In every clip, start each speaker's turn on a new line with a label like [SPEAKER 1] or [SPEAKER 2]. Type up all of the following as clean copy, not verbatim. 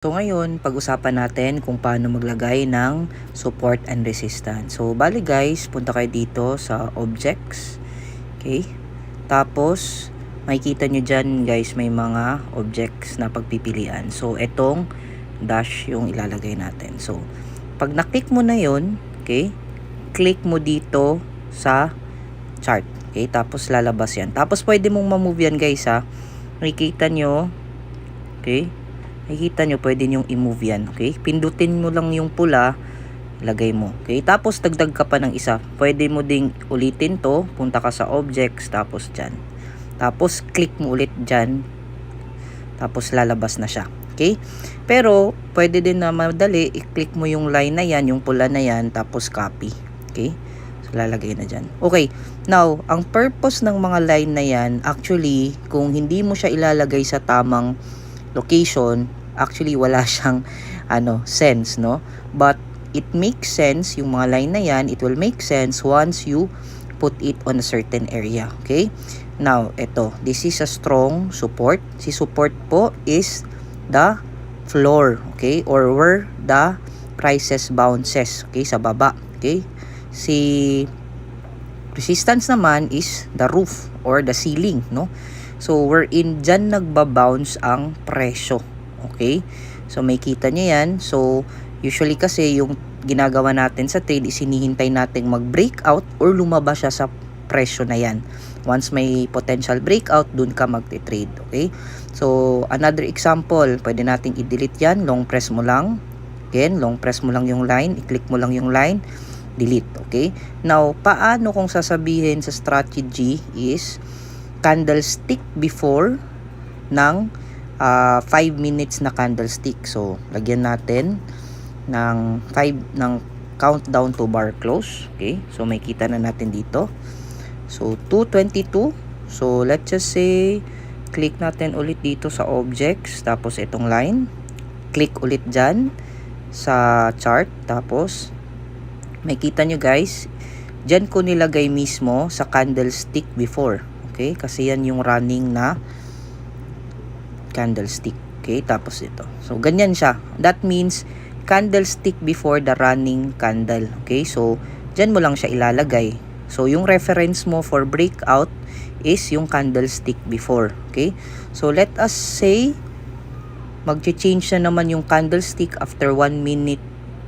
[SPEAKER 1] So ngayon, pag-usapan natin kung paano maglagay ng support and resistance. So bali guys, punta kayo dito sa objects. Okay? Tapos, makikita nyo dyan guys, may mga objects na pagpipilian. So etong dash yung ilalagay natin. So, pag na-click mo na yun, okay, click mo dito sa chart. Okay? Tapos lalabas yan. Tapos pwede mong ma-move yan guys ha. Makikita nyo, okay? Nakikita nyo, pwede nyong i-move yan. Okay? Pindutin mo lang yung pula, lagay mo. Okay? Tapos, dagdag ka pa ng isa. Pwede mo ding ulitin to. Punta ka sa objects, tapos dyan. Tapos, click mo ulit dyan. Tapos, lalabas na siya. Okay? Pero, pwede din na madali, i-click mo yung line na yan, yung pula na yan, tapos copy. Okay? So, lalagay na dyan. Okay. Now, ang purpose ng mga line na yan, actually, kung hindi mo siya ilalagay sa tamang location, actually wala siyang sense, no? But it makes sense, yung mga line na yan, it will make sense once you put it on a certain area. Okay? Now, this is a strong support. Si support po is the floor, okay? Or where the prices bounces, okay? Sa baba, okay? Si resistance naman is the roof or the ceiling, no? So, wherein dyan nagbabounce ang presyo. Okay? So, may kita nyo yan. So, usually kasi yung ginagawa natin sa trade is hinihintay natin mag-breakout or lumabas siya sa presyo na yan. Once may potential breakout, dun ka magte-trade. Okay? So, another example, pwede nating i-delete yan. Long press mo lang. Again, long press mo lang yung line. I-click mo lang yung line. Delete. Okay? Now, paano kung sasabihin sa strategy is candlestick before ng 5 minutes na candlestick. So, lagyan natin ng 5 ng countdown to bar close. Okay? So, may kita na natin dito. So, 2:22. So, let's just say, click natin ulit dito sa objects. Tapos, itong line. Click ulit dyan sa chart. Tapos, may kita nyo guys, dyan ko nilagay mismo sa candlestick before. Okay? Kasi yan yung running na candlestick. Okay? Tapos ito. So, ganyan siya. That means, candlestick before the running candle. Okay? So, dyan mo lang siya ilalagay. So, yung reference mo for breakout is yung candlestick before. Okay? So, let us say, mag-change na naman yung candlestick after 1 minute,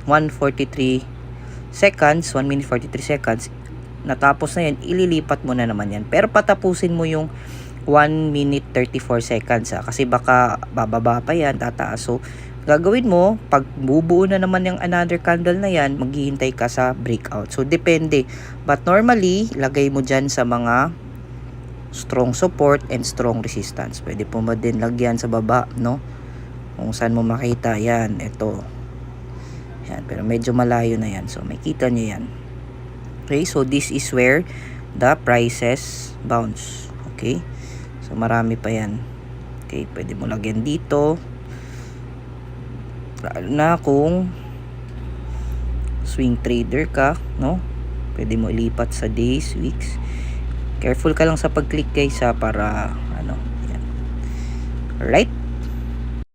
[SPEAKER 1] 1:43 seconds, 1 minute 43 seconds. Natapos na yan, ililipat mo na naman yan. Pero patapusin mo yung 1 minute 34 seconds kasi baka bababa pa yan, tataas. So, gagawin mo, pag bubuo na naman yung another candle na yan, maghihintay ka sa breakout. So, depende. But normally, lagay mo dyan sa mga strong support and strong resistance. Pwede po mo din lagyan sa baba, no? Kung saan mo makita, yan, ito. Yan, pero medyo malayo na yan. So, may kita nyo yan. Okay, so this is where the prices bounce. Okay? So, marami pa yan. Okay, pwede mo lagyan dito. Na kung swing trader ka, no? Pwede mo ilipat sa days, weeks. Careful ka lang sa pag-click guys para, yan. Alright?